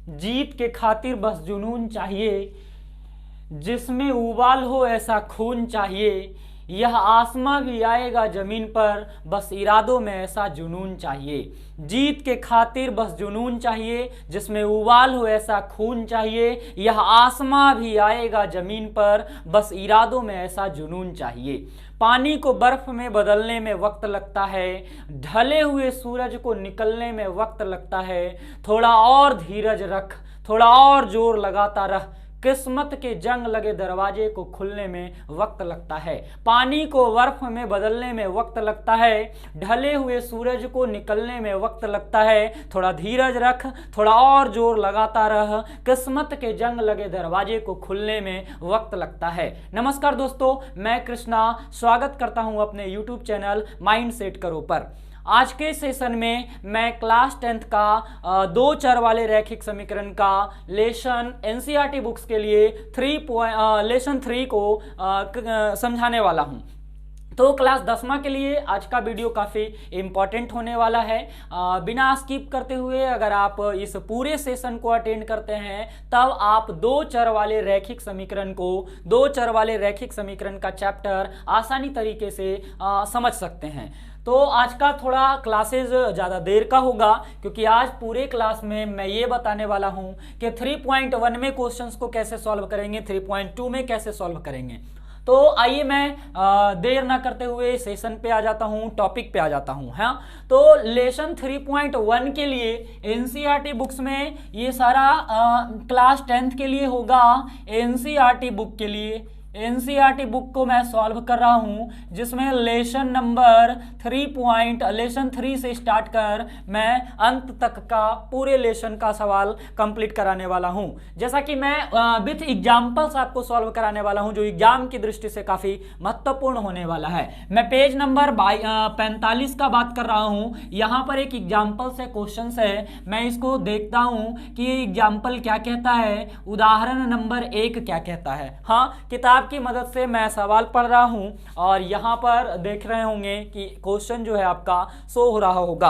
जीत के खातिर बस जुनून चाहिए, जिसमें उबाल हो ऐसा खून चाहिए। यह आसमां भी आएगा जमीन पर, बस इरादों में ऐसा जुनून चाहिए। जीत के खातिर बस जुनून चाहिए, जिसमें उबाल हो ऐसा खून चाहिए। यह आसमां भी आएगा जमीन पर, बस इरादों में ऐसा जुनून चाहिए। पानी को बर्फ में बदलने में वक्त लगता है, ढले हुए सूरज को निकलने में वक्त लगता है। थोड़ा और धीरज रख, थोड़ा और जोर लगाता रह, किस्मत के जंग लगे दरवाजे को खुलने में वक्त लगता है। पानी को बर्फ में बदलने में वक्त लगता है, ढले हुए सूरज को निकलने में वक्त लगता है। थोड़ा धीरज रख, थोड़ा और जोर लगाता रह, किस्मत के जंग लगे दरवाजे को खुलने में वक्त लगता है। नमस्कार दोस्तों, मैं कृष्णा स्वागत करता हूं अपने YouTube चैनल माइंड सेट करो पर। आज के सेशन में मैं क्लास 10th का दो चर वाले रैखिक समीकरण का लेसन एनसीईआरटी बुक्स के लिए लेसन 3 को समझाने वाला हूं। तो क्लास 10वां के लिए आज का वीडियो काफ़ी इम्पॉर्टेंट होने वाला है। बिना स्किप करते हुए अगर आप इस पूरे सेशन को अटेंड करते हैं तब आप दो चर वाले रैखिक समीकरण का चैप्टर आसानी तरीके से समझ सकते हैं। तो आज का थोड़ा क्लासेस ज़्यादा देर का होगा, क्योंकि आज पूरे क्लास में मैं ये बताने वाला हूँ कि 3.1 में क्वेश्चंस को कैसे सॉल्व करेंगे, 3.2 में कैसे सॉल्व करेंगे। तो आइए मैं देर ना करते हुए सेशन पे आ जाता हूँ, टॉपिक पे आ जाता हूँ। हाँ, तो लेसन 3.1 के लिए एनसीईआरटी बुक्स में ये सारा क्लास 10th के लिए होगा। एनसीईआरटी बुक के लिए एनसीईआरटी बुक को मैं सॉल्व कर रहा हूं, जिसमें लेसन 3 से स्टार्ट कर मैं अंत तक का पूरे लेसन का सवाल कंप्लीट कराने वाला हूं। जैसा कि मैं विथ एग्जांपल्स आपको सॉल्व कराने वाला हूं, जो एग्जाम की दृष्टि से काफी महत्वपूर्ण होने वाला है। मैं पेज नंबर 45 का बात कर रहा हूं। यहां पर एक एग्जाम्पल से क्वेश्चन है, मैं इसको देखता हूं कि एग्जाम्पल क्या कहता है, उदाहरण नंबर 1 क्या कहता है। हाँ, किताब की मदद से मैं सवाल पढ़ रहा हूं और यहां पर देख रहे होंगे कि क्वेश्चन जो है आपका शो हो रहा होगा।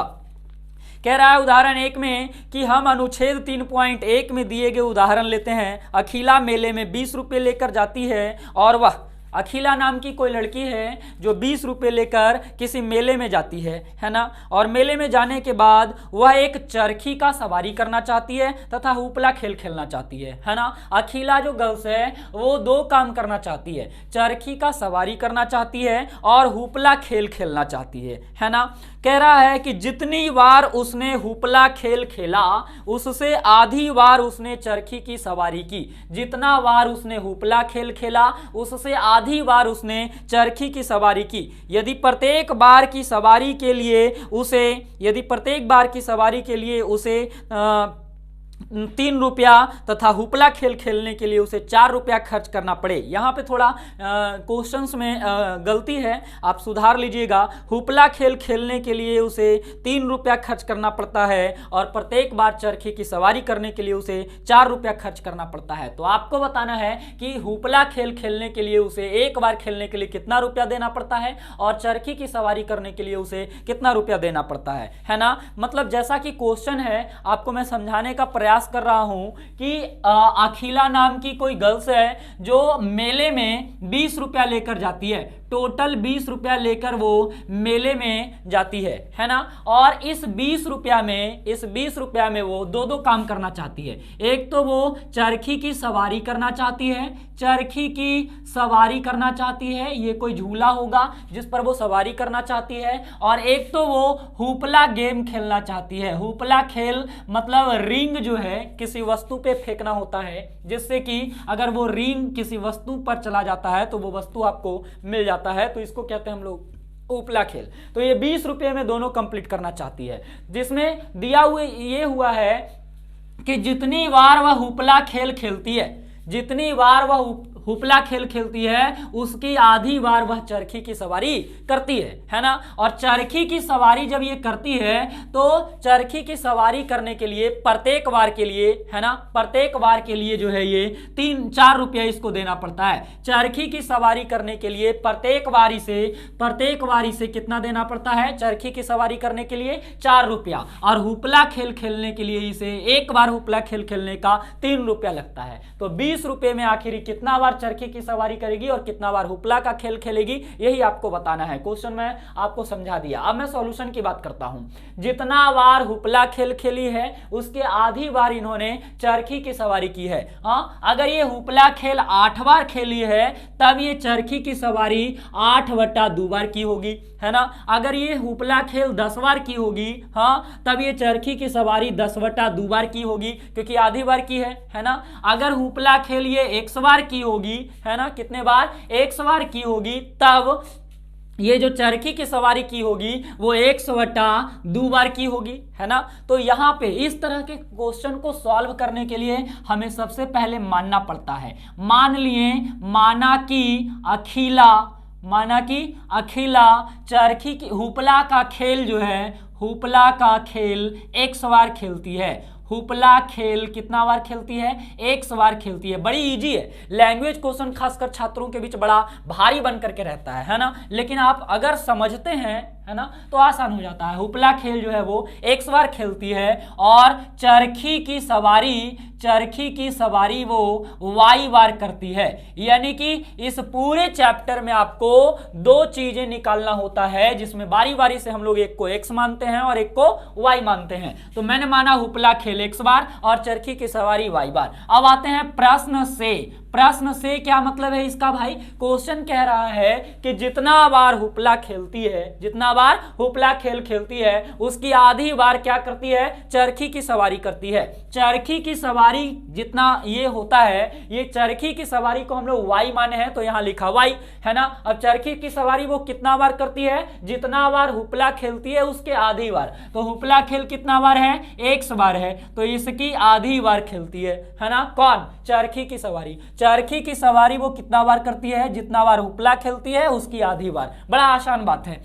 कह रहा है उदाहरण 1 में कि हम अनुच्छेद 3.1 में दिए गए उदाहरण लेते हैं। अखिला मेले में 20 रुपये लेकर जाती है और वह अखिला नाम की कोई लड़की है जो 20 रुपये लेकर किसी मेले में जाती है ना। और मेले में जाने के बाद वह एक चरखी का सवारी करना चाहती है तथा हुपला खेल खेलना चाहती है ना। अखिला जो गर्ल्स है वो दो काम करना चाहती है, चरखी का सवारी करना चाहती है और हुपला खेल खेलना चाहती है ना। कह रहा है कि जितनी बार उसने हुपला खेल खेला उससे आधी बार उसने चरखी की सवारी की। जितना बार उसने हुपला खेल खेला उससे आधी बार उसने चरखी की सवारी की। यदि प्रत्येक बार की सवारी के लिए उसे 3 रुपया तथा हुपला खेल खेलने के लिए उसे 4 रुपया खर्च करना पड़े। यहाँ पे थोड़ा क्वेश्चंस में गलती है, आप सुधार लीजिएगा। हुपला खेल खेलने के लिए उसे 3 रुपया खर्च करना पड़ता है और प्रत्येक बार चरखी की सवारी करने के लिए उसे 4 रुपया खर्च करना पड़ता है। तो आपको बताना है कि हुपला खेल खेलने के लिए उसे एक बार खेलने के लिए कितना रुपया देना पड़ता है और चरखी की सवारी करने के लिए उसे कितना रुपया देना पड़ता है ना। मतलब जैसा कि क्वेश्चन है, आपको मैं समझाने का प्रयास कर रहा हूं कि अखिला नाम की कोई गर्ल्स है जो मेले में 20 रुपया लेकर जाती है। टोटल 20 रुपया लेकर वो मेले में जाती है ना। और इस 20 रुपया में वो दो काम करना चाहती है। एक तो वो चरखी की सवारी करना चाहती है, ये कोई झूला होगा जिस पर वो सवारी करना चाहती है। और एक तो वो हुपला गेम खेलना चाहती है। हुपला खेल मतलब रिंग जो है किसी वस्तु पे फेंकना होता है, जिससे कि अगर वो रिंग किसी वस्तु पर चला जाता है तो वो वस्तु आपको मिल जाता है। तो इसको कहते हैं हम लोग उपला खेल। तो ये 20 रुपये में दोनों कंप्लीट करना चाहती है, जिसमें दिया हुआ है कि जितनी बार वह उपला खेल खेलती है, जितनी बार वह हुपला खेल खेलती है उसकी आधी बार वह चरखी की सवारी करती है ना। और चरखी की सवारी जब ये करती है तो चरखी की सवारी करने के लिए प्रत्येक बार के लिए, है ना, प्रत्येक बार के लिए जो है ये 3-4 रुपया इसको देना पड़ता है। चरखी की सवारी करने के लिए प्रत्येक बारी से कितना देना पड़ता है? चरखी की सवारी करने के लिए 4 रुपया, और हुपला खेल खेलने के लिए इसे एक बार हुपला खेल खेलने का 3 रुपया लगता है। तो 20 रुपए में आखिर कितना बार चरखी की सवारी करेगी और कितना बार हुपला का खेल खेलेगी, यही आपको बताना है। क्वेश्चन में आपको समझा दिया। अब मैं सॉल्यूशन की बात करता हूं। जितना बार हुपला खेल खेली है उसके आधी बार इन्होंने चरखी की सवारी की है। अगर ये हुपला खेल 8 बार खेली है तब ये चरखी की सवारी 8/2 बार की होगी, है ना। अगर ये हुपला खेल 10 बार की होगी, तब ये चरखी की सवारी 10/2 बार की होगी, क्योंकि आधी बार की है ना। अगर हुपला खेल ये 100 बार की होगी, है ना, कितने बार? 100 बार की होगी, तब ये जो चरखी की सवारी की होगी वो 100/2 बार की होगी, है ना। तो यहां पे इस तरह के क्वेश्चन को सॉल्व करने के लिए हमें सबसे पहले मानना पड़ता है। मान लिए, माना कि अखिला चरखी की हुपला का खेल जो है, हुपला का खेल 100 बार खेलती है। हुपला खेल कितना बार खेलती है? 100 बार खेलती है। बड़ी इजी है। लैंग्वेज क्वेश्चन खासकर छात्रों के बीच बड़ा भारी बन करके रहता है ना, लेकिन आप अगर समझते हैं, है ना, तो आसान हो जाता है। हुपला खेल जो है वो 100 बार खेलती है और चरखी की सवारी वो y बार करती है। यानी कि इस पूरे चैप्टर में आपको 2 चीजें निकालना होता है, जिसमें बारी बारी से हम लोग एक को x मानते हैं और एक को y मानते हैं। तो मैंने माना हुपला खेल 100 बार और चरखी की सवारी y बार। अब आते हैं प्रश्न से क्या मतलब है इसका भाई? क्वेश्चन कह रहा है कि जितना बार हुपला खेल खेलती है उसकी आधी बार क्या करती है? चरखी की सवारी करती है। चरखी की सवारी जितना ये होता है, ये चरखी की सवारी को हम लोग y माने हैं तो यहां लिखा y, है ना। अब चरखी की सवारी वो कितना बार करती है? जितना बार हुपला खेलती है उसके आधी बार। तो हुपला खेल कितना बार है? 100 बार है, तो इसकी आधी बार खेलती है ना। कौन? चरखी की सवारी। चरखी की सवारी वो कितना बार करती है? जितना बार हुपला खेलती है उसकी आधी बार। बड़ा आसान बात है।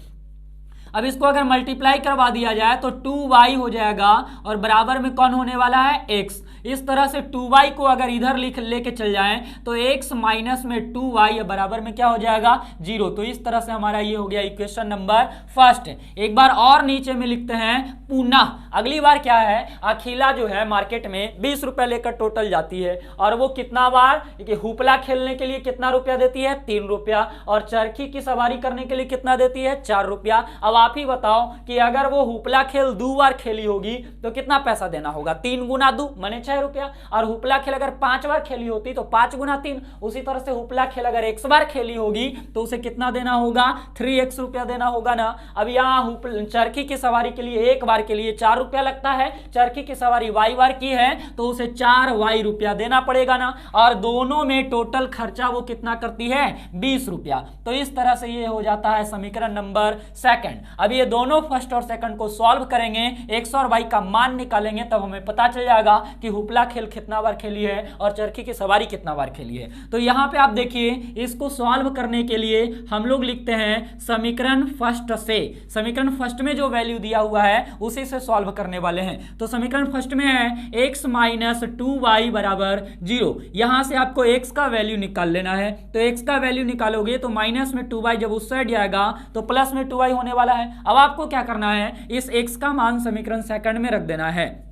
अब इसको अगर मल्टीप्लाई करवा दिया जाए तो 2y हो जाएगा और बराबर में कौन होने वाला है? x। इस तरह से 2y को अगर इधर लेके चल जाएं तो x माइनस में 2y बराबर में क्या हो जाएगा? 0। तो इस तरह से हमारा ये हो गया इक्वेशन नंबर फर्स्ट। एक बार और नीचे में लिखते हैं पुनः। अगली बार क्या है? अखिला जो है मार्केट में 20 रुपया लेकर टोटल जाती है और वो कितना बार हुपला खेलने के लिए कितना रुपया देती है? 3 रुपया। और चरखी की सवारी करने के लिए कितना देती है? 4 रुपया। अब आप ही बताओ कि अगर वो हुपला खेल 2 बार खेली होगी तो कितना पैसा देना होगा? 3 गुना 2 माने 6 रुपया। और हुपला खेल अगर 5 बार खेली होती तो 5 गुना 3। उसी तरह से हुपला खेल अगर 100 बार खेली होगी तो उसे कितना देना होगा? 3x रुपया देना होगा ना। अब यहाँ चरखी की सवारी के लिए एक बार के लिए 4 रुपया लगता है। चरखी की सवारी y बार की है तो उसे 4y रुपया देना पड़ेगा ना। और दोनों में टोटल खर्चा वो कितना करती है? 20 रुपया। तो इस तरह से ये हो जाता है समीकरण नंबर सेकंड। अब ये दोनों फर्स्ट और सेकंड को सॉल्व करेंगे, x और y का मान निकालेंगे, तब हमें पता चल जाएगा कि हुपला खेल कितना बार खेली है और चरखी की सवारी कितना बार खेली है। तो यहाँ पे आप देखिए, इसको सॉल्व करने के लिए हम लोग लिखते हैं समीकरण फर्स्ट से। समीकरण फर्स्ट में जो वैल्यू दिया हुआ है उसी से सॉल्व करने वाले हैं। तो समीकरण फर्स्ट में है x माइनस 2y बराबर 0। यहां से आपको x का वैल्यू निकाल लेना है। तो x का वैल्यू निकालोगे तो माइनस में 2y जब उस साइड जाएगा तो प्लस में 2y होने वाला है। अब आपको क्या करना है? इस x का मान समीकरण सेकंड में रख देना है।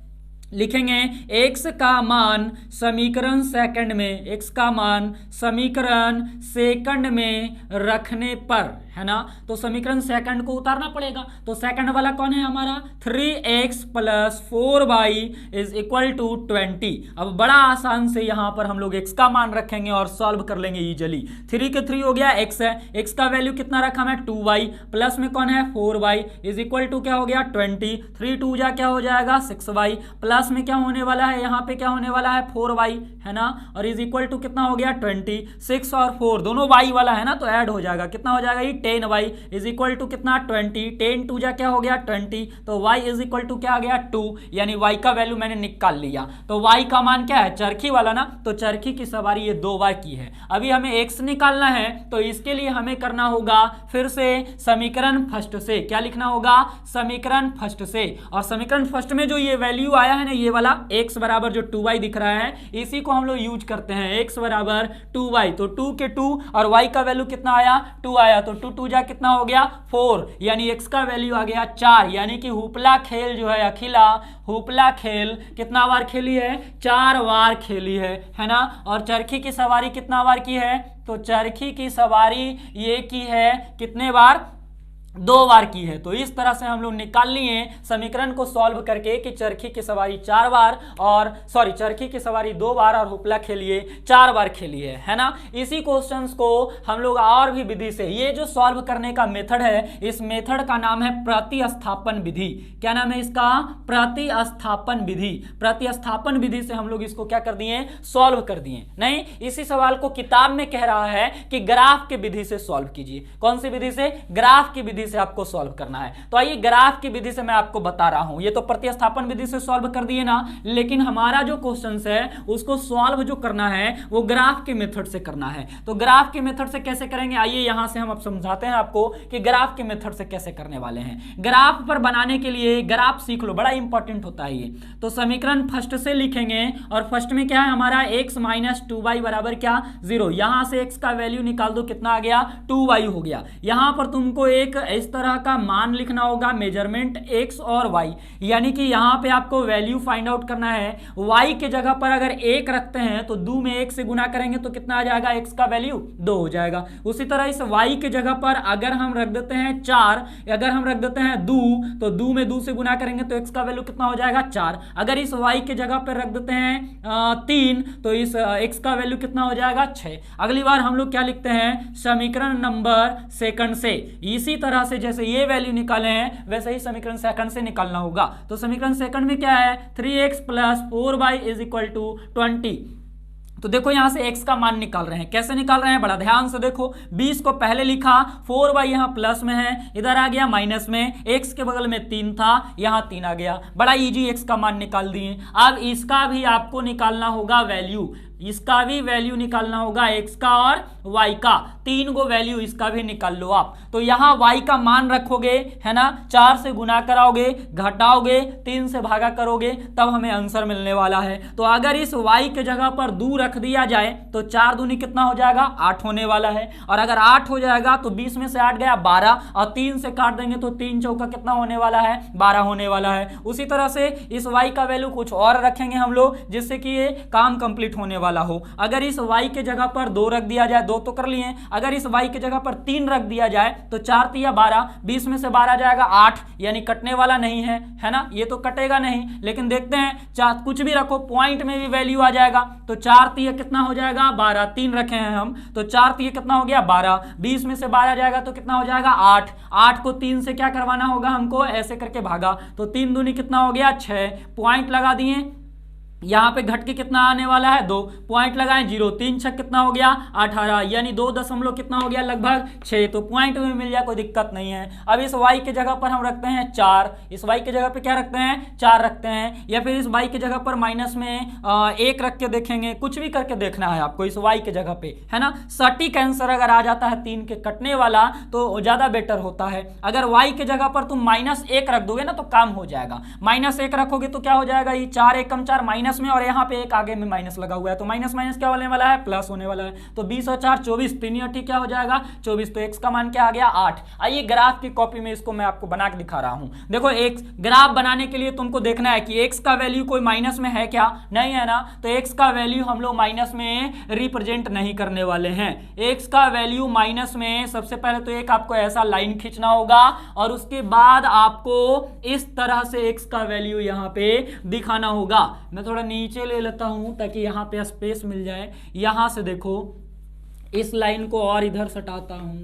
लिखेंगे x का मान समीकरण सेकंड में, x का मान समीकरण सेकंड में रखने पर, है ना। तो समीकरण सेकंड को उतारना पड़ेगा। तो सेकंड वाला कौन है हमारा? 3x plus 4y is equal to 20। अब बड़ा आसान से यहां पर हम लोग x का मान रखेंगे और सॉल्व कर लेंगे इजीली। 3 के 3 हो गया, x है। x का वैल्यू कितना रखा मैं? 2y प्लस में कौन है? 4y इज इक्वल टू क्या हो गया? 20। 3 2 जा क्या हो जाएगा? 6y प्लस में क्या होने वाला है? यहाँ पे क्या होने वाला है? 4y, है ना। और इज इक्वल टू कितना हो गया? 20। 6 और 4 दोनों y वाला है ना, तो ऐड हो जाएगा। कितना हो जाएगा? ये 10y इज इक्वल टू कितना 20, 10 2 जा क्या हो गया 20, तो y इज इक्वल टू क्या आ गया 2, यानी y का वैल्यू मैंने निकाल लिया। तो y का मान क्या है, चरखी वाला ना, तो चरखी की सवारी ये 2 बार की है। अभी हमें x निकालना है, तो इसके लिए हमें करना होगा फिर से समीकरण फर्स्ट से, क्या लिखना होगा, समीकरण फर्स्ट से। और समीकरण फर्स्ट में जो ये वैल्यू आया है ना, ये वाला x बराबर जो 2y दिख रहा है, इसी को हम लोग यूज करते हैं, x बराबर 2y, तो 2 के 2 और y का वैल्यू कितना आया 2 आया, तो 2 2 जा कितना हो गया 4, यानी x का वैल्यू आ गया 4, यानी कि हुपला खेल जो है अखिला हुपला खेल कितना बार खेली है, 4 बार खेली है ना। और चरखी की सवारी कितना बार की है, तो चरखी की सवारी ये की है कितने बार, 2 बार की है। तो इस तरह से हम लोग निकाल लिए समीकरण को सॉल्व करके कि चरखी की सवारी 4 बार और चरखी की सवारी 2 बार और हुपला खेलिए 4 बार खेली है ना। इसी क्वेश्चंस को हम लोग और भी विधि से, ये जो सॉल्व करने का मेथड है, इस मेथड का नाम है प्रतिस्थापन विधि। क्या नाम है इसका, प्रतिस्थापन विधि। प्रतिस्थापन विधि से हम लोग इसको क्या कर दिए, सॉल्व कर दिए। नहीं, इसी सवाल को किताब में कह रहा है कि ग्राफ की विधि से सॉल्व कीजिए। कौन सी विधि से, ग्राफ की विधि से आपको सॉल्व करना है। तो आइए ग्राफ की विधि से मैं आपको बता रहा हूं। ये तो प्रतिस्थापन विधि से सॉल्व कर दिए ना, लेकिन हमारा जो क्वेश्चन है उसको सॉल्व जो करना है वो ग्राफ के मेथड से करना है। तो ग्राफ के मेथड से कैसे करेंगे, आइए यहां से हम अब समझाते हैं आपको कि ग्राफ के मेथड से कैसे करने वाले हैं। ग्राफ पर बनाने के लिए ग्राफ सीख लो, बड़ा इंपॉर्टेंट होता है ये। तो समीकरण फर्स्ट से लिखेंगे और फर्स्ट में क्या है हमारा x माइनस 2y बराबर क्या 0। यहां से x का वैल्यू निकाल दो, कितना आ गया 2y हो गया। यहां पर तुमको एक इस तरह का मान लिखना होगा, मेजरमेंट x और y, यानी कि यहां पे आपको वैल्यू फाइंड आउट करना है। y के जगह पर अगर 1 रखते हैं तो 2 में 1 से गुना करेंगे तो कितना आ जाएगा, x का वैल्यू 2 हो जाएगा। उसी तरह इस y के जगह पर अगर हम रख देते हैं 4, अगर हम रख देते हैं 2, तो 2 में 2 से गुना करेंगे तो x का वैल्यू कितना हो जाएगा 4। अगर इस y के जगह पर रख देते हैं 3, तो इस x का वैल्यू कितना हो जाएगा 6। अगली बार हम लोग क्या लिखते हैं, समीकरण नंबर सेकंड से। इसी तरह से जैसे ये वैल्यू निकाले हैं वैसे ही समीकरण सेकंड से निकालना होगा। तो समीकरण सेकंड में क्या है, 3x plus 4y is equal to 20। तो देखो यहां से x का मान निकाल रहे हैं, कैसे निकाल रहे हैं, बड़ा ध्यान से देखो। 20 को पहले लिखा, 4y यहां प्लस में है, इधर आ गया माइनस में, x के बगल में 3 था, यहां 3 आ गया। बड़ा इजी x का मान निकाल दिए। अब इसका भी आपको निकालना होगा वैल्यू, इसका भी वैल्यू निकालना होगा, x का और y का, 3 गो वैल्यू इसका भी निकाल लो आप। तो यहां y का मान रखोगे है ना, 4 से गुना कराओगे, घटाओगे, 3 से भागा करोगे, तब हमें आंसर मिलने वाला है। तो अगर इस y के जगह पर 2 रख दिया जाए तो 4 दूनी कितना हो जाएगा 8 होने वाला है। और अगर 8 हो जाएगा तो 20 में से 8 गया 12, और 3 से काट देंगे तो 3 चौका कितना होने वाला है 12 होने वाला है। उसी तरह से इस y का वैल्यू कुछ और रखेंगे हम लोग, जिससे कि ये काम कंप्लीट होने वाला हो। अगर इस y के जगह पर 2 रख दिया जाए, 2 तो कर लिए, अगर इस y के जगह पर 3 रख दिया जाए तो 4 3 12, 20 में से 12 जाएगा 8, यानी कटने वाला नहीं है ना, ये तो कटेगा नहीं। लेकिन देखते हैं, कुछ भी रखो पॉइंट में भी वैल्यू आ जाएगा। तो 4 3 कितना हो जाएगा 12, 3 रखे हैं हम, तो 4 3 कितना हो गया 12, 20 में से 12 जाएगा तो कितना हो जाएगा 8, 8 को 3 से क्या करवाना होगा हमको, ऐसे करके भागा, तो 3 दूनी कितना हो गया 6, पॉइंट लगा दिए। यहां पे घट के कितना आने वाला है 2, पॉइंट लगाएं 0, 3 6 कितना हो गया 18, यानी 2 दशमलव कितना हो गया लगभग 6, तो पॉइंट में मिल जाए, कोई दिक्कत नहीं है। अब इस y के जगह पर हम रखते हैं 4, इस y के जगह पे क्या रखते हैं 4 रखते हैं, या फिर इस y के जगह पर माइनस में 1 रख के देखेंगे, कुछ भी करके देखना है आपको इस y के जगह पे, है ना। सटीक आंसर अगर आ जाता है 3 के कटने वाला तो ज्यादा बेटर होता है। अगर y के जगह पर तुम -1 रख दोगे ना तो काम हो जाएगा। -1 रखोगे तो क्या हो जाएगा, ये 4 1 4 माइनस में, और यहाँ पे एक आगे में माइनस लगा हुआ है, तो माइनस माइनस क्या होने वाला है प्लस होने वाला है। तो 20 और 4 24, 3 और क्या हो जाएगा 24, तो x का मान क्या आ गया 8। आइए ग्राफ की कॉपी में इसको मैं आपको बना के दिखा रहा हूं। देखो एक ग्राफ बनाने के लिए तुमको देखना है कि x का वैल्यू कोई माइनस में है क्या, नहीं है ना, तो x का वैल्यू हम लोग माइनस में रिप्रेजेंट नहीं करने वाले हैं। x का वैल्यू माइनस में सबसे पहले तो एक आपको ऐसा लाइन खींचना होगा, और उसके बाद आपको इस तरह से x का वैल्यू यहाँ पे दिखाना होगा। मैं थोड़ा नीचे ले लेता हूं ताकि यहां पे स्पेस मिल जाए। यहां से देखो इस लाइन को और इधर सटाता हूं,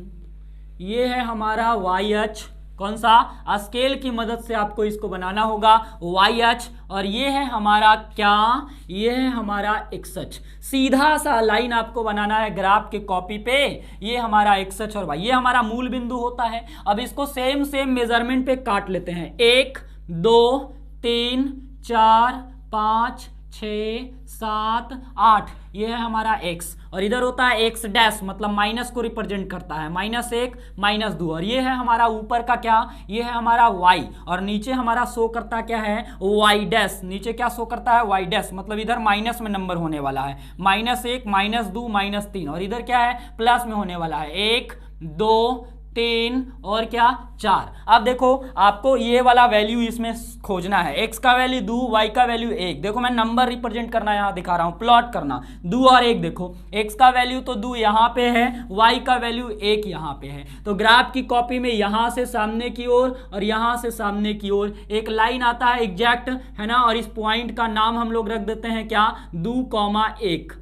ये है हमारा y अक्ष, कौन सा, स्केल की मदद से आपको इसको बनाना होगा YH, और ये है हमारा क्या, ये है हमारा XH। सीधा सा लाइन आपको बनाना है ग्राफ के कॉपी पे, ये हमारा XH और Y, ये हमारा मूल बिंदु होता है। अब इसको सेम मेजरमेंट पे काट लेते हैं, 1 2 3 4 5 6 7 8, ये है हमारा x, और इधर होता है x डैश, मतलब माइनस को रिप्रेजेंट करता है, -1 -2, और ये है हमारा ऊपर का क्या, ये है हमारा y, और नीचे हमारा शो करता क्या है, y डैश, नीचे क्या शो करता है, y डैश, मतलब इधर माइनस में नंबर होने वाला है, -1 -2 -3, और इधर क्या है, प्लस में होने वाला है, 1 2 3 और क्या 4। अब देखो आपको ये वाला वैल्यू इसमें खोजना है, x का वैल्यू 2, y का वैल्यू 1। देखो मैं नंबर रिप्रेजेंट करना यहाँ दिखा रहा हूँ, प्लॉट करना 2 और 1। देखो x का वैल्यू तो 2 यहाँ पे है, y का वैल्यू 1 यहाँ पे है। तो ग्राफ की कॉपी में यहाँ से सामने की ओर और यहाँ से सामने की ओर एक लाइन आता है एग्जैक्ट, है ना, और इस पॉइंट का नाम हम लोग रख देते हैं क्या, 2,1।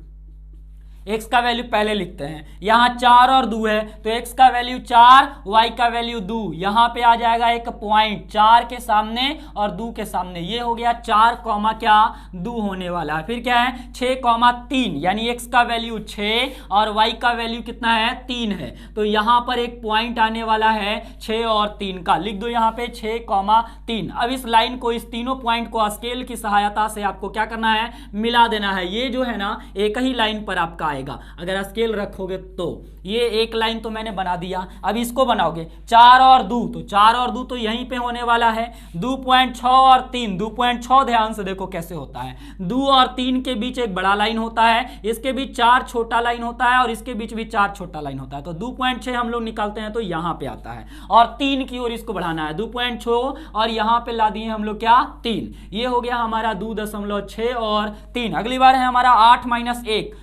x का वैल्यू पहले लिखते हैं, यहाँ 4 और 2 है तो x का वैल्यू 4, y का वैल्यू 2, यहाँ पे आ जाएगा एक पॉइंट 4 के सामने और 2 के सामने, ये हो गया 4, क्या 2 होने वाला है। फिर क्या है 6,3, यानी x का वैल्यू 6 और y का वैल्यू कितना है 3 है, तो यहाँ पर एक पॉइंट आने वाला है 6 और 3 का, लिख दो यहाँ पे 6,3। अब इस लाइन को, इस तीनों पॉइंट को स्केल की सहायता से आपको क्या करना है, मिला देना है। ये जो है ना एक ही लाइन पर आपका आएगा, अगर स्केल रखोगे तो। ये एक लाइन तो मैंने बना दिया, अब इसको बनाओगे 4 और 2, तो 4 और 2 तो यहीं पे होने वाला है, 2.6 और 3, 2.6 ध्यान से देखो कैसे होता है, 2 और 3 के बीच एक बड़ा लाइन होता है, इसके बीच 4 छोटा लाइन होता है और इसके बीच भी 4 छोटा लाइन होता है, तो 2.6 हम लोग निकालते हैं तो यहाँ पे आता है, और 3 की ओर इसको बढ़ाना है, 2.6 और यहाँ पे ला दिए हम लोग क्या 3, ये हो गया हमारा 2.6 और 3। अगली बार है हमारा 8 - 1,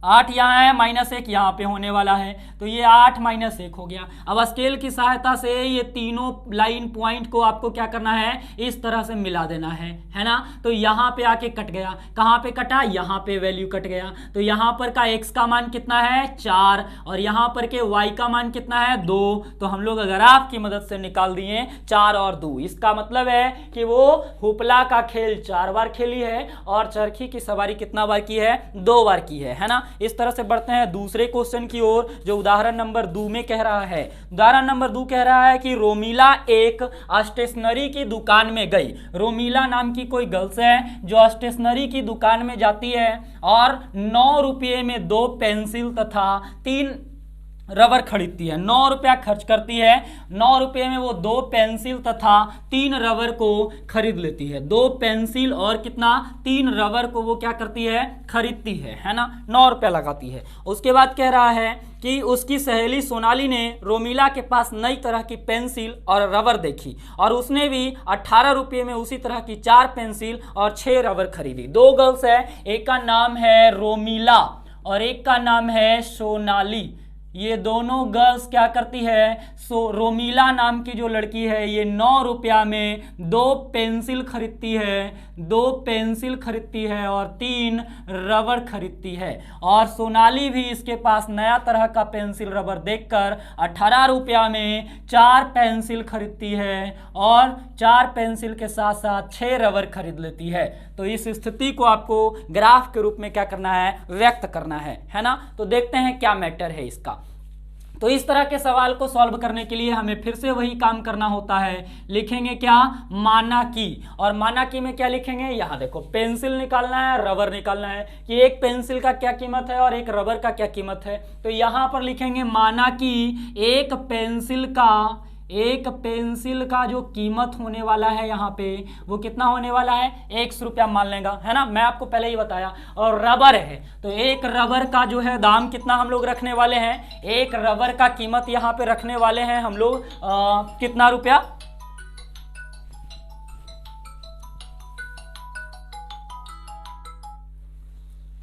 8 यहाँ है, -1 यहाँ पे होने वाला है, तो ये 8 - 1 हो गया। अब स्केल की सहायता से ये तीनों लाइन पॉइंट को आपको क्या करना है, इस तरह से मिला देना है ना। तो यहाँ पे आके कट गया, कहाँ पे कटा, यहाँ पे वैल्यू कट गया, तो यहाँ पर का x का मान कितना है 4 और यहाँ पर के y का मान कितना है 2, तो हम लोग ग्राफ की मदद से निकाल दिए 4 और 2। इसका मतलब है कि वो हुपला का खेल 4 बार खेली है और चरखी की सवारी कितना बार की है, 2 बार की है ना। इस तरह से बढ़ते हैं दूसरे क्वेश्चन की ओर, जो उदाहरण नंबर 2 में कह रहा है। उदाहरण नंबर 2 कह रहा है कि रोमिला एक स्टेशनरी की दुकान में गई। रोमिला नाम की कोई गर्ल्स है जो स्टेशनरी की दुकान में जाती है और 9 रुपये में 2 पेंसिल तथा 3 रबर खरीदती है। 9 रुपया खर्च करती है, 9 रुपये में वो 2 पेंसिल तथा 3 रबर को खरीद लेती है। 2 पेंसिल और कितना 3 रबर को वो क्या करती है, खरीदती है ना, 9 रुपया लगाती है। उसके बाद कह रहा है कि उसकी सहेली सोनाली ने रोमिला के पास नई तरह की पेंसिल और रबर देखी और उसने भी 18 रुपये में उसी तरह की 4 पेंसिल और 6 रबर खरीदी। 2 गर्ल्स है, एक का नाम है रोमिला और एक का नाम है सोनाली। ये दोनों गर्ल्स क्या करती है, रोमिला नाम की जो लड़की है ये 9 रुपया में 2 पेंसिल खरीदती है, 2 पेंसिल खरीदती है और 3 रबर खरीदती है। और सोनाली भी इसके पास नया तरह का पेंसिल रबर देखकर 18 रुपया में 4 पेंसिल खरीदती है और 4 पेंसिल के साथ साथ 6 रबर खरीद लेती है। तो इस स्थिति को आपको ग्राफ के रूप में क्या करना है, व्यक्त करना है ना। तो देखते हैं क्या मैटर है इसका। तो इस तरह के सवाल को सॉल्व करने के लिए हमें फिर से वही काम करना होता है। लिखेंगे क्या, माना की, और माना की में क्या लिखेंगे, यहाँ देखो पेंसिल निकालना है, रबर निकालना है कि एक पेंसिल का क्या कीमत है और एक रबर का क्या कीमत है। तो यहाँ पर लिखेंगे माना की एक पेंसिल का जो कीमत होने वाला है यहाँ पे वो कितना होने वाला है, 100 रुपया मान लेगा, है ना, मैं आपको पहले ही बताया। और रबर है तो एक रबर का जो है दाम कितना हम लोग रखने वाले हैं, एक रबर का कीमत यहाँ पे रखने वाले हैं हम लोग कितना रुपया,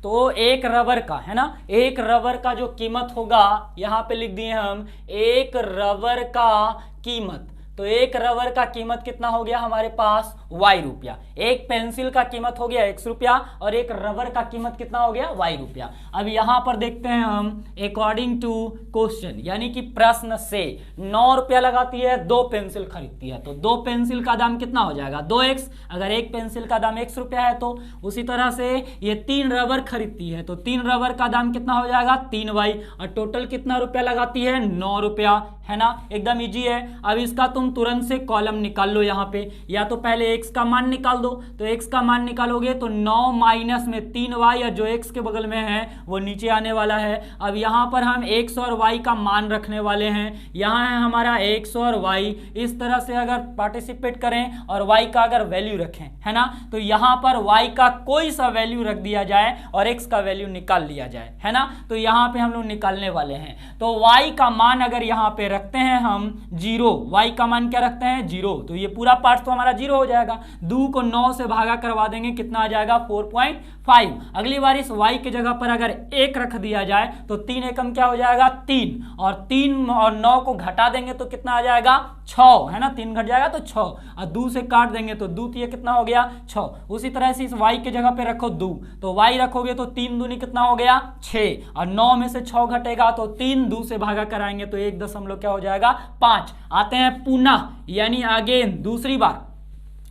तो एक रबर का, है ना, एक रबर का जो कीमत होगा यहाँ पे लिख दिए हम, एक रबर का कीमत। तो एक रबर का कीमत कितना हो गया हमारे पास वाई रुपया। एक पेंसिल का कीमत हो गया x रुपया और एक रबर का कीमत कितना हो गया y रुपया। अब यहां पर देखते हैं हम अकॉर्डिंग टू क्वेश्चन यानी कि प्रश्न से 9 रुपया लगाती है, 2 पेंसिल खरीदती है तो 2 पेंसिल का दाम कितना हो जाएगा 2x। अगर एक पेंसिल का दाम x रुपया है तो उसी तरह से ये 3 रबर खरीदती है तो 3 रबर का दाम कितना हो जाएगा 3y और टोटल कितना रुपया लगाती है 9 रुपया, है ना। एकदम इजी है। अब इसका तुम तुरंत से कॉलम निकाल लो यहाँ पे, या तो पहले x का मान निकाल दो। तो x का मान निकालोगे तो 9 माइनस में 3y और जो x के बगल में है वो नीचे आने वाला है। अब यहाँ पर हम x और y का मान रखने वाले हैं। यहाँ है हमारा x और y, इस तरह से अगर पार्टिसिपेट करें और y का अगर वैल्यू रखें, है ना, तो यहाँ पर y का कोई सा वैल्यू रख दिया जाए और x का वैल्यू निकाल लिया जाए, है ना। तो यहाँ पे हम लोग निकालने वाले हैं। तो y का मान अगर यहाँ पे रखते हैं हम 0, y का मान क्या रखते हैं 0, तो ये पूरा पार्ट तो हमारा 0 हो जाएगा। 2 को 9 से भागा करवा देंगे, कितना आ जाएगा 4.5। अगली बार इस y के जगह पर अगर 1 रख दिया जाए तो 3 एकम क्या हो जाएगा 3, और 3 और 9 को घटा देंगे तो कितना आ जाएगा 6, है ना। 3 घट जाएगा तो 6 और 2 से काट देंगे तो 2 ये कितना हो गया 6। उसी तरह से इस y के जगह पे रखो 2, तो y रखोगे तो 3 दूनी कितना हो गया 6 और 9 में से 6 घटेगा तो 3 2 से भागा कराएंगे तो 1 क्या हो जाएगा 5। आते हैं पुनः यानी अगेन दूसरी बार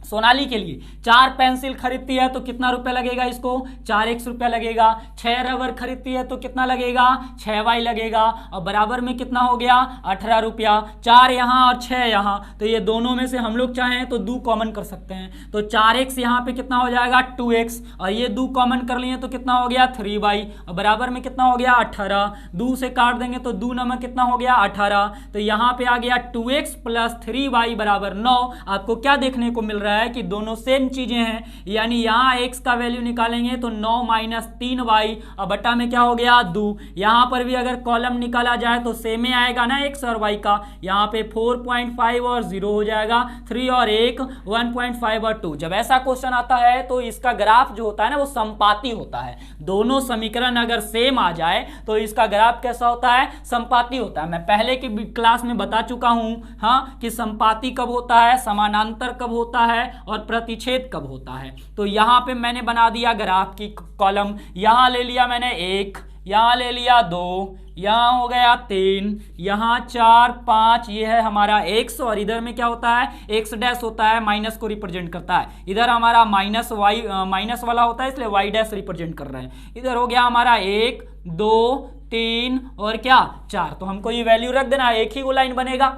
सोनाली के लिए 4 पेंसिल खरीदती है तो कितना रुपया लगेगा इसको 4x रुपया लगेगा। 6 रबर खरीदती है तो कितना लगेगा 6y लगेगा और बराबर में कितना हो गया 18 रुपया। 4 यहाँ और 6 यहाँ, तो ये दोनों में से हम लोग चाहें तो 2 कॉमन कर सकते हैं तो 4x यहाँ पे कितना हो जाएगा 2x और ये 2 कॉमन कर लिए तो कितना हो गया 3y और बराबर में कितना हो गया 18। 2 से काट देंगे तो 2 नमक कितना हो गया 18, तो यहाँ पे आ गया 2x प्लस 3y बराबर 9। आपको क्या देखने को मिल रहा है कि दोनों सेम चीजें हैं, यानी यहां x का वैल्यू निकालेंगे तो 9 माइनस 3y और बटा में क्या हो गया 2। यहां पर भी अगर कॉलम निकाला जाए तो सेम ही आएगा ना x और y का। यहां पे 4.5 और 0 हो जाएगा, 3 और 1 1.5 और 2। जब ऐसा क्वेश्चन आता है तो इसका ग्राफ जो होता है ना वो संपाती होता है। दोनों समीकरण अगर सेम आ जाए तो इसका ग्राफ कैसा होता है संपाती होता है। मैं पहले की क्लास में बता चुका हूं हाँ कि संपाती कब होता है, समानांतर कब होता है और प्रतिच्छेद कब होता है। तो यहां पे मैंने बना दिया ग्राफ की कॉलम, यहां ले लिया मैंने 1, यहां ले लिया 2, यहां हो गया 3, यहां 4 5, ये है हमारा x और इधर में क्या होता है x डैश होता है, माइनस को रिप्रेजेंट करता है। इधर हमारा माइनस वाला होता है इसलिए y डैश रिप्रेजेंट कर रहे हैं। इधर हो गया हमारा 1 2 3 और क्या 4, तो हमको ये वैल्यू रख देना, एक ही वो लाइन बनेगा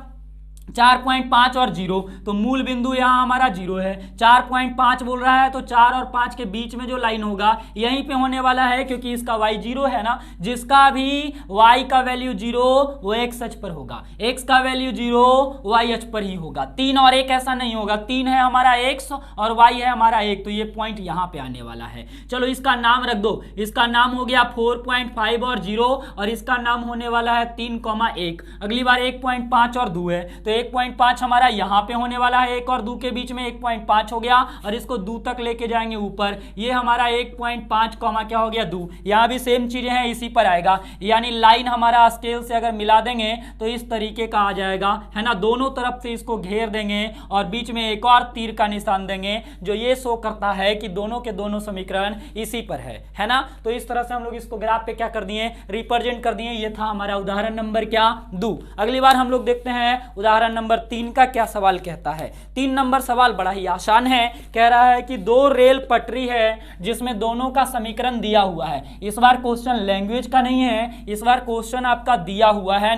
4.5 और 0, तो मूल बिंदु यहाँ हमारा 0 है। 4.5 बोल रहा है तो 4 और 5 के बीच में जो लाइन होगा यहीं पे होने वाला है, क्योंकि इसका y 0 है ना। जिसका भी y का वैल्यू 0 वो x अक्ष पर होगा, x का वैल्यू 0 y अक्ष पर ही होगा। 3 और 1 ऐसा नहीं होगा, 3 है हमारा x और y है हमारा 1, तो ये पॉइंट यहाँ पे आने वाला है। चलो इसका नाम रख दो, इसका नाम हो गया 4.5 और 0 और इसका नाम होने वाला है 3,1। अगली बार 1.5 और 2 है तो 1.5 हमारा यहाँ पे होने वाला है, 1 और 2 के बीच में 1.5 हो गया और इसको 2 तक लेके जाएंगे ऊपर, ये हमारा 1.5 कॉमा क्या हो गया 2। यहाँ भी सेम चीजें हैं, इसी पर आएगा। यानी लाइन हमारा स्केल से अगर मिला देंगे तो इस तरीके का आ जाएगा, है ना। दोनों तरफ से इसको घेर देंगे और बीच में एक और तीर का निशान देंगे जो ये शो करता है कि दोनों के दोनों समीकरण इसी पर है ना। तो इस तरह से हम लोग इसको ग्राफ पे क्या कर दिए रिप्रेजेंट कर दिए। ये था हमारा उदाहरण नंबर क्या 2। अगली बार हम लोग देखते हैं उदाहरण नंबर 3 का क्या सवाल कहता है। 3 नंबर सवाल बड़ा ही आसान है, कह रहा है कि 2 रेल पटरी है जिसमें दोनों का समीकरण दिया हुआ है। इस बार क्वेश्चन लैंग्वेज का नहीं है, इस बार क्वेश्चन आपका दिया हुआ है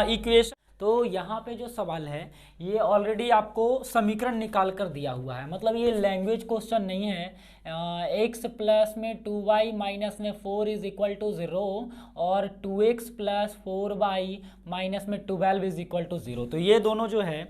इक्वेशन। तो यहाँ पे जो सवाल है ये ऑलरेडी आपको समीकरण निकाल कर दिया हुआ है, मतलब ये लैंग्वेज क्वेश्चन नहीं है। x प्लस में 2y माइनस में 4 इज इक्वल टू 0 और 2x प्लस 4y माइनस में 12 इज इक्वल टू 0। तो ये दोनों जो है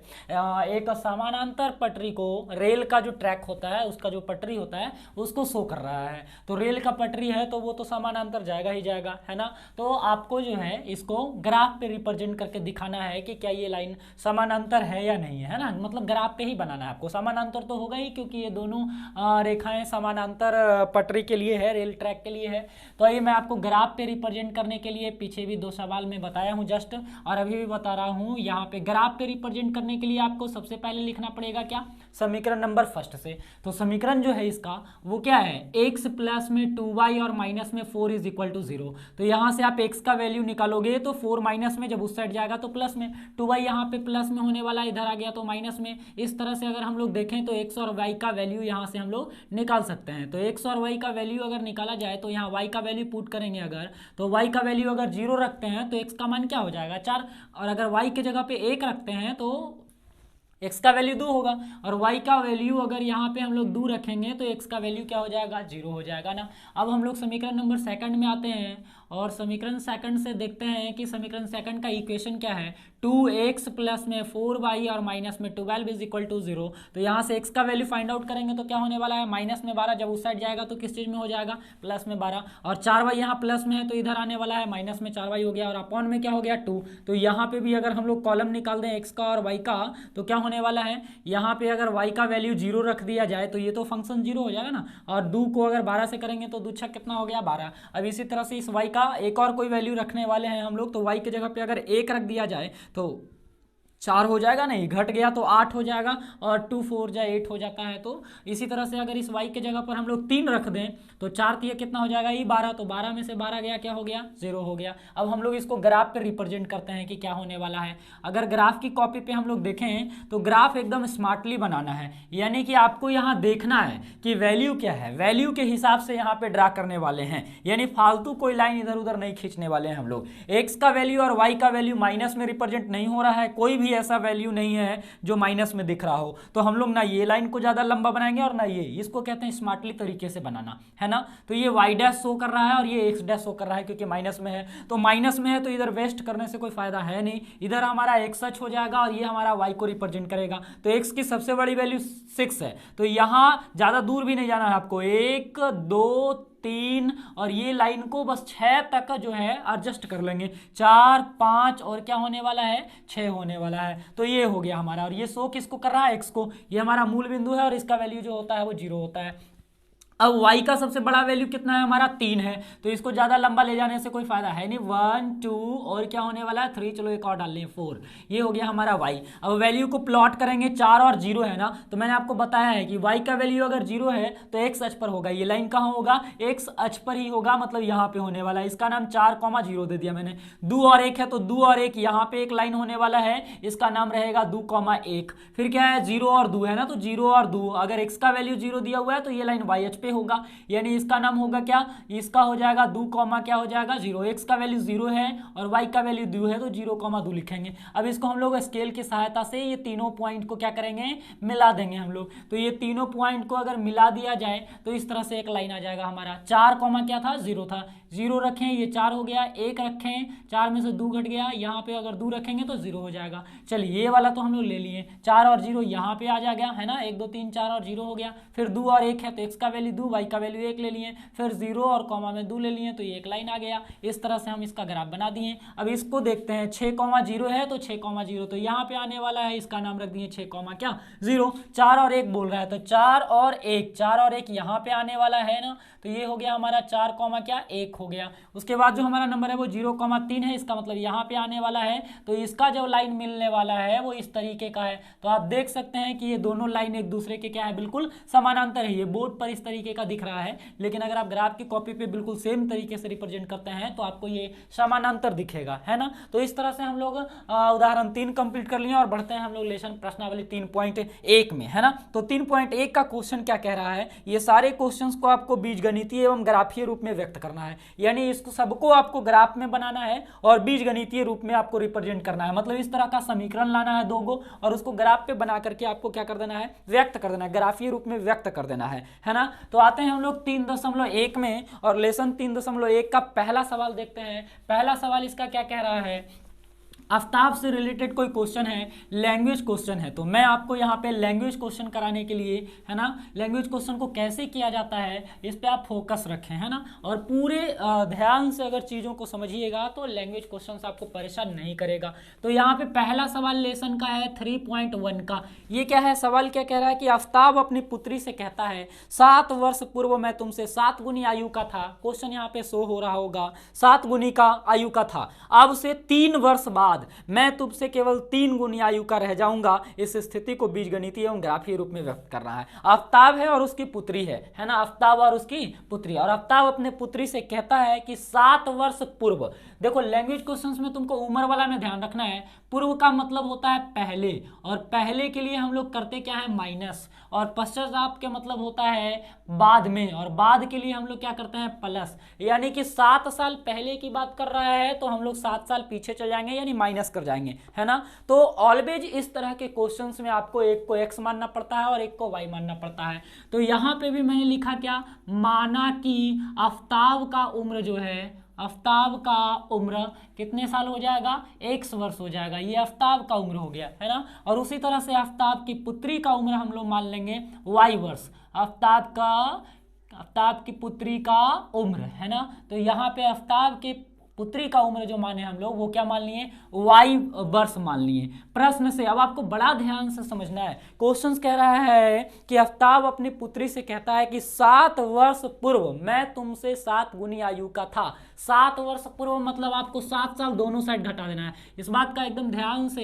एक समानांतर पटरी को, रेल का जो ट्रैक होता है उसका जो पटरी होता है उसको शो कर रहा है। तो रेल का पटरी है तो वो तो समानांतर जाएगा ही जाएगा, है ना। तो आपको जो है इसको ग्राफ पे रिप्रेजेंट करके दिखाना है है कि क्या ये लाइन समानांतर है या नहीं है ना, मतलब ग्राफ पे ही बनाना है आपको। समानांतर तो होगा ही क्योंकि ये दोनों रेखाएं समानांतर पटरी के लिए है, रेल ट्रैक के लिए है। तो ये मैं आपको ग्राफ पे रिप्रेजेंट करने के लिए पीछे भी 2 सवाल में बताया हूँ जस्ट, और अभी भी बता रहा हूँ। यहाँ पे ग्राफ पे रिप्रेजेंट करने के लिए आपको सबसे पहले लिखना पड़ेगा क्या, समीकरण नंबर फर्स्ट से। तो समीकरण जो है इसका वो क्या है, x प्लस में 2y और माइनस में 4 इज इक्वल टू 0। तो यहाँ से आप x का वैल्यू निकालोगे तो 4 माइनस में, जब उस साइड जाएगा तो प्लस में, 2y यहाँ पे प्लस में होने वाला, इधर आ गया तो माइनस में। इस तरह से अगर हम लोग देखें तो x और y का वैल्यू यहाँ से हम लोग निकाल सकते हैं। तो x और y का वैल्यू अगर निकाला जाए तो यहाँ y का वैल्यू पुट करेंगे अगर, तो y का वैल्यू अगर 0 रखते हैं तो x का मान क्या हो जाएगा 4, और अगर y के जगह पे 1 रखते हैं तो x का वैल्यू 2 होगा, और y का वैल्यू अगर यहाँ पे हम लोग 2 रखेंगे तो x का वैल्यू क्या हो जाएगा 0 हो जाएगा ना। अब हम लोग समीकरण नंबर सेकंड में आते हैं, और समीकरण सेकंड से देखते हैं कि समीकरण सेकंड का इक्वेशन क्या है, 2x प्लस में 4y और माइनस में 12 इज इक्वल टू 0। तो यहाँ से x का वैल्यू फाइंड आउट करेंगे तो क्या होने वाला है, माइनस में 12, जब उस साइड जाएगा तो किस चीज़ में हो जाएगा, प्लस में 12, और 4y यहाँ प्लस में है तो इधर आने वाला है माइनस में 4y हो गया, और अपॉन में क्या हो गया 2। तो यहाँ पे भी अगर हम लोग कॉलम निकाल दें x का और y का तो क्या होने वाला है, यहाँ पे अगर y का वैल्यू 0 रख दिया जाए तो ये तो फंक्शन 0 हो जाएगा ना, और 2 को अगर 12 से करेंगे तो 2 छक कितना हो गया 12। अब इसी तरह से इस y का एक और कोई वैल्यू रखने वाले हैं हम लोग, तो y के जगह पे अगर 1 रख दिया जाए तो 4 हो जाएगा, नहीं घट गया तो 8 हो जाएगा, और 2 4 जा 8 हो जाता है। तो इसी तरह से अगर इस y के जगह पर हम लोग 3 रख दें तो 4 ये कितना हो जाएगा, ये 12, तो 12 में से 12 गया क्या हो गया 0 हो गया। अब हम लोग इसको ग्राफ पे रिप्रेजेंट करते हैं कि क्या होने वाला है। अगर ग्राफ की कॉपी पे हम लोग देखें तो ग्राफ एकदम स्मार्टली बनाना है, यानी कि आपको यहाँ देखना है कि वैल्यू क्या है, वैल्यू के हिसाब से यहाँ पे ड्रा करने वाले हैं, यानी फालतू कोई लाइन इधर उधर नहीं खींचने वाले हैं हम लोग। x का वैल्यू और y का वैल्यू माइनस में रिप्रेजेंट नहीं हो रहा है, कोई भी ऐसा वैल्यू नहीं है जो माइनस में दिख रहा हो, तो हम लोग ना ये लाइन को ज्यादा लंबा बनाएंगे और ना ये, इसको कहते हैं स्मार्टली तरीके से बनाना है ना। तो ये y डैश शो कर रहा है और ये x डैश शो कर रहा है क्योंकि माइनस में है, तो माइनस में है तो इधर वेस्ट करने से कोई फायदा है नहीं, इधर हमारा x सच हो जाएगा और ये हमारा y को रिप्रेजेंट करेगा। तो x की सबसे बड़ी वैल्यू 6 है, तो यहां ज्यादा दूर भी नहीं जाना है आपको, 1 2 3 और ये लाइन को बस 6 तक जो है एडजस्ट कर लेंगे, 4 5 और क्या होने वाला है 6 होने वाला है। तो ये हो गया हमारा, और ये शो किसको कर रहा है x को, ये हमारा मूल बिंदु है और इसका वैल्यू जो होता है वो 0 होता है। अब y का सबसे बड़ा वैल्यू कितना है हमारा 3 है, तो इसको ज्यादा लंबा ले जाने से कोई फायदा है नहीं, 1 2 और क्या होने वाला है 3, चलो एक और डाल लें 4, ये हो गया हमारा y। अब वैल्यू को प्लॉट करेंगे, 4 और 0 है ना, तो मैंने आपको बताया है कि y का वैल्यू अगर 0 है तो x अक्ष पर होगा, ये लाइन कहाँ होगा x अक्ष पर ही होगा, मतलब यहाँ पे होने वाला है, इसका नाम 4,0 दे दिया मैंने। 2 और 1 है तो 2 और 1 यहाँ पे एक लाइन होने वाला है, इसका नाम रहेगा 2,1। फिर क्या है 0 और 2 है ना, तो 0 और 2, अगर x का वैल्यू 0 दिया हुआ है तो ये लाइन y अक्ष पे होगा, यानी इसका नाम होगा क्या, इसका हो जाएगा 2, क्या हो जाएगा 0, x का वैल्यू 0 है और y का वैल्यू 2 है तो 0,2 लिखेंगे। अब इसको हम लोग स्केल की सहायता से ये तीनों पॉइंट को क्या करेंगे, मिला देंगे हम लोग। तो ये तीनों पॉइंट को अगर मिला दिया जाए तो इस तरह से एक लाइन आ जाएगा हमारा, 4, क्या था 0 था, 0 रखें ये 4 हो गया, 1 रखें 4 में से 2 घट गया, यहाँ पे अगर 2 रखेंगे तो 0 हो जाएगा। चलिए ये वाला तो हम लोग ले लिए, 4 और 0 यहाँ पे आ जाएगा है ना, 1 2 3 4 और 0 हो गया। फिर 2 और 1 है तो x का वैल्यू 2, y का वैल्यू 1 ले लिए, फिर 0 और कॉमा में 2 ले लिए, तो ये एक लाइन आ गया। इस तरह से हम इसका ग्राफ बना दिए। अब इसको देखते हैं, 6,0 है तो 6,0 तो यहाँ पे आने वाला है, इसका नाम रख दिए 6, क्या 0, 4 और 1 बोल रहा है तो 4 और 1 यहाँ पे आने वाला है ना, तो ये हो गया हमारा 4, क्या 1 हो गया। उसके बाद जो हमारा नंबर है वो 0,3 है, इसका मतलब यहाँ पे आने वाला है, तो इसका जो लाइन मिलने वाला है वो इस तरीके का है। तो आप देख सकते हैं कि ये दोनों लाइन एक दूसरे के क्या है, बिल्कुल समानांतर है। ये बोर्ड पर इस तरीके का दिख रहा है, लेकिन अगर आप ग्राफ की कॉपी पे बिल्कुल सेम तरीके से रिप्रेजेंट करते हैं तो आपको ये समानांतर दिखेगा, है ना। तो इस तरह से हम लोग उदाहरण 3 कंप्लीट कर लिए और बढ़ते हैं हम लोग लेसन प्रश्नावली 3.1 में, है ना। तो 3.1 का क्वेश्चन क्या कह रहा है, ये सारे क्वेश्चंस को आपको बीजगणितीय एवं ग्राफीय रूप में व्यक्त करना है, यानी इसको सबको आपको ग्राफ में बनाना है और बीजगणितीय रूप में आपको रिप्रेजेंट करना है। मतलब इस तरह का समीकरण लाना है 2 गो और उसको ग्राफ पे बना करके आपको क्या कर देना है, व्यक्त कर देना है, ग्राफीय रूप में व्यक्त कर देना है ना। तो आते हैं हम लोग 3.1 में और लेसन 3.1 का पहला सवाल देखते हैं। पहला सवाल इसका क्या कह रहा है आफ्ताब से रिलेटेड कोई क्वेश्चन है, लैंग्वेज क्वेश्चन है, तो मैं आपको यहाँ पे लैंग्वेज क्वेश्चन कराने के लिए, है ना, लैंग्वेज क्वेश्चन को कैसे किया जाता है इस पे आप फोकस रखें, है ना, और पूरे ध्यान से अगर चीज़ों को समझिएगा तो लैंग्वेज क्वेश्चन आपको परेशान नहीं करेगा। तो यहाँ पे पहला सवाल लेसन का है 3.1 का। ये क्या है, सवाल क्या कह रहा है कि आफ्ताब अपनी पुत्री से कहता है 7 वर्ष पूर्व मैं तुमसे 7 गुनी आयु का था। क्वेश्चन यहाँ पे शो हो रहा होगा, 7 गुनी का आयु का था, अब से 3 वर्ष बाद मैं तुमसे केवल 3 गुनी आयु का रह जाऊंगा। इस स्थिति को बीजगणितीय एवं ग्राफीय रूप में व्यक्त कर रहा है। आफ्ताब है और उसकी पुत्री है ना, आफ्ताब और उसकी पुत्री, और आफ्ताब अपने पुत्री से कहता है कि 7 वर्ष पूर्व। देखो लैंग्वेज क्वेश्चंस में तुमको उम्र वाला में ध्यान रखना है, पूर्व का मतलब होता है पहले, और पहले के लिए हम लोग करते क्या है माइनस, और पश्चात के मतलब होता है बाद में, और बाद के लिए हम लोग क्या करते हैं प्लस। यानी कि 7 साल पहले की बात कर रहा है तो हम लोग 7 साल पीछे चल जाएंगे यानी माइनस कर जाएंगे, है ना। तो ऑलवेज इस तरह के क्वेश्चंस में आपको एक को x मानना पड़ता है और एक को y मानना पड़ता है। तो यहाँ पे भी मैंने लिखा क्या, माना कि आफ्ताब का उम्र जो है, आफ्ताब का उम्र कितने साल हो जाएगा, 1 वर्ष हो जाएगा। ये आफ्ताब का उम्र हो गया, है ना। और उसी तरह से आफ्ताब की पुत्री का उम्र हम लोग मान लेंगे y वर्ष, आफ्ताब की पुत्री का उम्र, है ना। तो यहाँ पे आफ्ताब के पुत्री का उम्र जो माने हम लोग वो क्या मान लिए, y वर्ष मान लिए। प्रश्न से अब आपको बड़ा ध्यान से समझना है, क्वेश्चन कह रहा है कि आफ्ताब अपनी पुत्री से कहता है कि 7 वर्ष पूर्व मैं तुमसे 7 गुनी आयु का था। 7 वर्ष पूर्व मतलब आपको 7 साल दोनों साइड घटा देना है। इस बात का एकदम ध्यान से,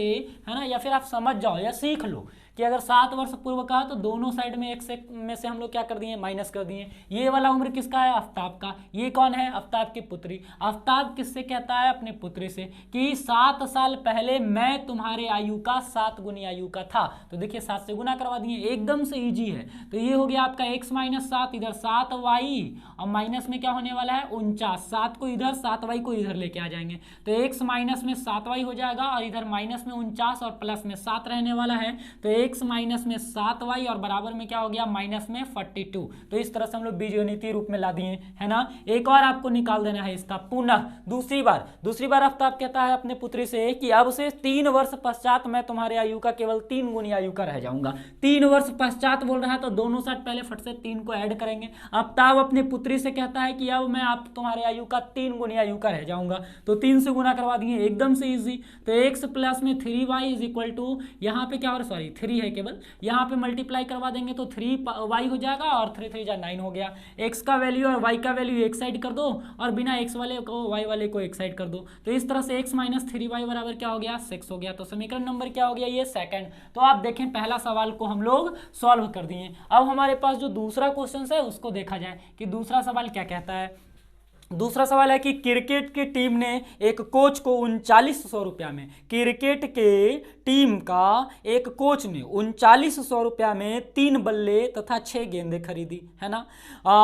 है ना, या फिर आप समझ जाओ या सीख लो कि अगर 7 वर्ष पूर्व का तो दोनों साइड में एक से में से हम लोग क्या कर दिए, माइनस कर दिए। ये वाला उम्र किसका है, आफ्ताब का। ये कौन है, आफ्ताब की पुत्री। आफ्ताब किससे कहता है, अपनी पुत्री से, कि 7 साल पहले मैं तुम्हारे आयु का 7 गुनी आयु का था। तो देखिए 7 से गुना करवा दिए, एकदम से इजी है। तो ये हो गया आपका x - 7, इधर 7y और माइनस में क्या होने वाला है 49। 7 को इधर, 7y को इधर लेके आ जाएंगे तो x माइनस में 7y हो जाएगा, और इधर माइनस में 49 और प्लस में 7 रहने वाला है। तो x माइनस में 7y और बराबर में क्या हो गया, माइनस में 42। तो इस तरह से हम लोग बीजगणितीय रूप में ला दिए, है ना। एक और आपको निकाल देना है इसका पुनः दूसरी बार आफ्ताब कहता है अपने पुत्री से कि अब से 3 वर्ष पश्चात मैं तुम्हारे आयु का केवल 3 गुनी आयु का रह जाऊंगा। 3 वर्ष पश्चात बोल रहा है तो दोनों साइड पहले फट से 3 को ऐड करेंगे। आफ्ताब अपनी पुत्री से कहता है कि अब मैं आप तुम्हारे आयु का 3 गुनी आयु का रह जाऊंगा। तो 3 से गुना करवा दिए, एकदम से इजी। तो x प्लस में 3y इज इक्वल टू, यहाँ पे क्या, और सॉरी 3 है केवल, यहाँ पे मल्टीप्लाई करवा देंगे तो 3y हो जाएगा और 3 3 9 हो गया। x का वैल्यू और y का वैल्यू एक साइड कर दो और बिना x वाले को y वाले को एक साइड कर दो। तो इस तरह से x माइनस 3y बराबर क्या हो गया, 6 हो गया। तो समीकरण नंबर क्या हो गया, ये सेकंड। तो आप देखें पहला सवाल को हम लोग सॉल्व कर दिए। अब हमारे पास जो दूसरा क्वेश्चन है उसको देखा जाए कि दूसरा सवाल क्या कहता है। दूसरा सवाल है कि क्रिकेट की टीम ने एक कोच को 3900 रुपया में, क्रिकेट के टीम का एक कोच ने 3900 रुपया में 3 बल्ले तथा 6 गेंदें खरीदी, है ना।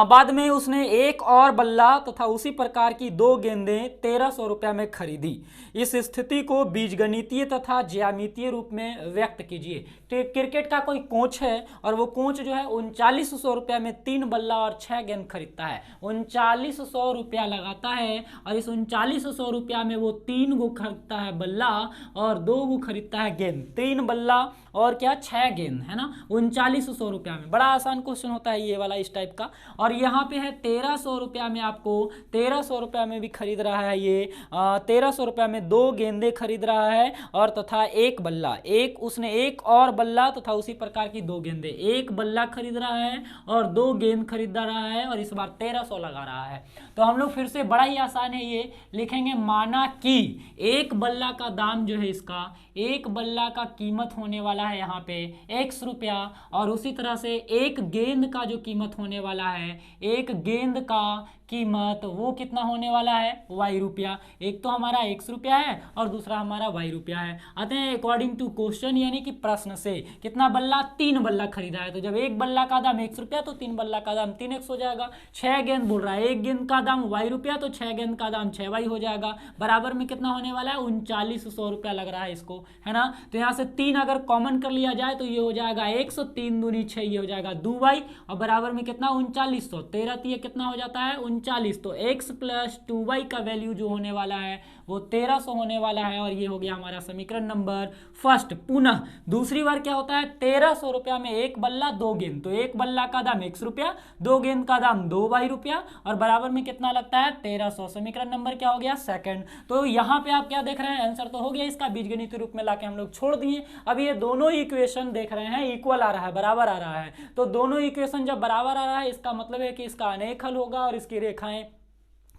बाद में उसने एक और बल्ला तथा उसी प्रकार की 2 गेंदें 1300 रुपया में खरीदी। इस स्थिति को बीजगणितीय तथा ज्यामितीय रूप में व्यक्त कीजिए। क्रिकेट का कोई कोच है और वो कोच जो है 3900 रुपया में 3 बल्ला और 6 गेंद खरीदता है। 3900 रुपया लगाता है और इस 3900 रुपया में वो 3 गो खरीदता है बल्ला और 2 गो खरीदता है गेंद। 3 बल्ला और क्या, 6 गेंद, है ना, 3900 रुपया में। बड़ा आसान क्वेश्चन होता है ये वाला इस टाइप का। और यहाँ पे है 1300 रुपया में, आपको 1300 रुपया में भी खरीद रहा है ये, 1300 रुपया में 2 गेंदे खरीद रहा है और तथा 1 बल्ला, उसने एक और बल्ला तथा उसी प्रकार की 2 गेंदे, 1 बल्ला खरीद रहा है और 2 गेंद खरीद रहा है और इस बार 1300 लगा रहा है। तो हम लोग फिर से बड़ा ही आसान है, ये लिखेंगे माना कि 1 बल्ला का दाम जो है इसका, 1 बल्ला का कीमत होने वाला है यहाँ पे x रुपया, और उसी तरह से 1 गेंद का जो कीमत होने वाला है, 1 गेंद का कीमत वो कितना होने वाला है, y रुपया। एक तो हमारा x रुपया है और दूसरा हमारा y रुपया है। आते हैं अकॉर्डिंग टू क्वेश्चन यानी कि प्रश्न से, कितना बल्ला, 3 बल्ला खरीदा है। तो जब 1 बल्ला का दाम x रुपया तो 3 बल्ला का दाम 3x हो जाएगा। 6 गेंद बोल रहा है, 1 गेंद का दाम y रुपया तो 6 गेंद का दाम 6y हो जाएगा। बराबर में कितना होने वाला है, 3900 रुपया लग रहा है इसको, है ना। ना। तो यहाँ से 3 अगर कॉमन कर लिया जाए तो ये हो जाएगा 100, 3 दूनी 6, ये हो जाएगा 2y और बराबर में कितना 3900, 13 ये कितना हो जाता है 39। तो x प्लस 2y का वैल्यू जो होने वाला है वो 1300 होने वाला है और ये हो गया हमारा समीकरण नंबर फर्स्ट। पुनः दूसरी बार क्या होता है 1300 रुपया में एक बल्ला 2 गेंद, तो एक बल्ला का दाम 1 रुपया, 2 गेंद का दाम 2y रुपया और बराबर में कितना लगता है 1300। समीकरण नंबर क्या हो गया सेकंड। तो यहाँ पे आप क्या देख रहे हैं आंसर तो हो गया इसका, बीजगणितीय रूप में लाके हम लोग छोड़ दिए। अब ये दोनों इक्वेशन देख रहे हैं इक्वल आ रहा है, बराबर आ रहा है। तो दोनों इक्वेशन जब बराबर आ रहा है इसका मतलब है कि इसका अनेक हल होगा और इसकी रेखाएं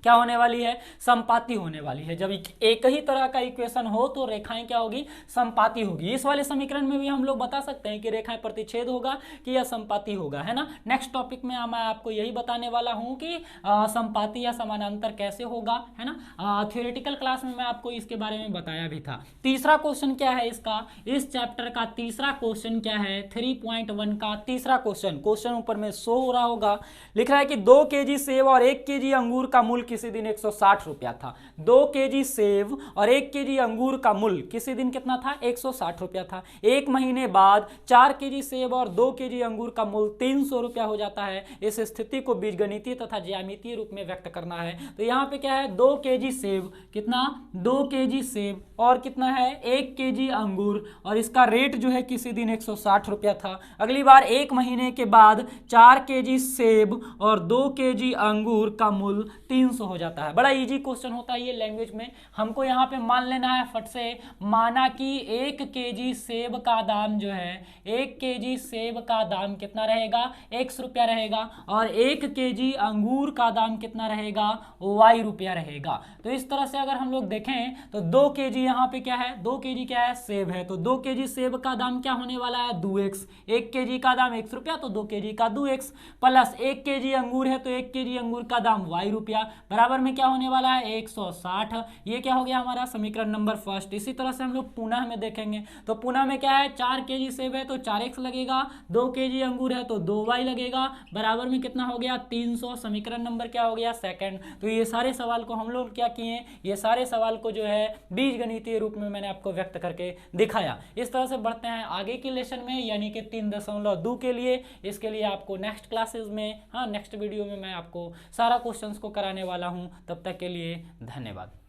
क्या होने वाली है समपाती होने वाली है। जब एक ही तरह का इक्वेशन हो तो रेखाएं क्या होगी समपाती होगी। इस वाले समीकरण में भी हम लोग बता सकते हैं कि रेखाएं प्रतिच्छेद होगा कि यह समपाती होगा, है ना। नेक्स्ट टॉपिक में मैं आपको यही बताने वाला हूं कि समपाती या समानांतर कैसे होगा, है ना। थ्योरेटिकल क्लास में मैं आपको इसके बारे में बताया भी था। तीसरा क्वेश्चन क्या है इसका, इस चैप्टर का तीसरा क्वेश्चन क्या है 3.1 का तीसरा क्वेश्चन। क्वेश्चन ऊपर में शो हो रहा होगा, लिख रहा है कि 2 केजी सेब और 1 केजी अंगूर का मूल्य किसी दिन 160 रुपया था। 2 केजी सेब और 1 केजी अंगूर का मूल्य किसी दिन कितना था 160 रुपया था। एक महीने बाद 4 केजी सेब और 2 केजी अंगूर का मूल्य 300 रुपया हो जाता है। इस स्थिति को बीजगणितीय तथा ज्यामितीय रूप में व्यक्त करना है। तो यहाँ पे क्या है 2 केजी सेब, कितना 2 केजी सेब और कितना है 1 केजी अंगूर और इसका रेट जो है किसी दिन 160 रुपया था। अगली बार एक महीने के बाद 4 केजी सेब और 2 केजी अंगूर का मूल्य 300 हो जाता है। बड़ा इजी क्वेश्चन होता है ये लैंग्वेज में। हमको यहाँ पे मान लेना है फट से, माना कि 1 केजी सेब का दाम जो है 1 केजी सेब का दाम कितना रहेगा 100 रुपया रहेगा और 1 केजी अंगूर का दाम कितना रहेगा y रुपया रहेगा। तो इस तरह से अगर हम लोग देखें तो 2 केजी यहाँ पे क्या है 2 केजी क्या है सेब है, तो 2 केजी सेब का दाम क्या होने वाला है 2x। 1 केजी का दाम 100 रुपया तो 2 केजी का 2x प्लस 1 केजी अंगूर है तो 1 केजी अंगूर का दाम y रुपया बराबर में क्या होने वाला है 160। ये क्या हो गया हमारा समीकरण नंबर फर्स्ट। इसी तरह से हम लोग पुनः में देखेंगे तो पुनः में क्या है 4 केजी सेब है तो 4x लगेगा, 2 केजी अंगूर है तो 2y लगेगा बराबर में कितना हो गया 300। समीकरण नंबर क्या हो गया सेकंड। तो ये सारे सवाल को हम लोग क्या किए, ये सारे सवाल को जो है बीजगणितीय रूप में मैंने आपको व्यक्त करके दिखाया। इस तरह से बढ़ते हैं आगे की लेसन में यानी कि 3.2 के लिए। इसके लिए आपको नेक्स्ट क्लासेस में, हाँ नेक्स्ट वीडियो में मैं आपको सारा क्वेश्चंस को कराने वाला हूं। तब तक के लिए धन्यवाद।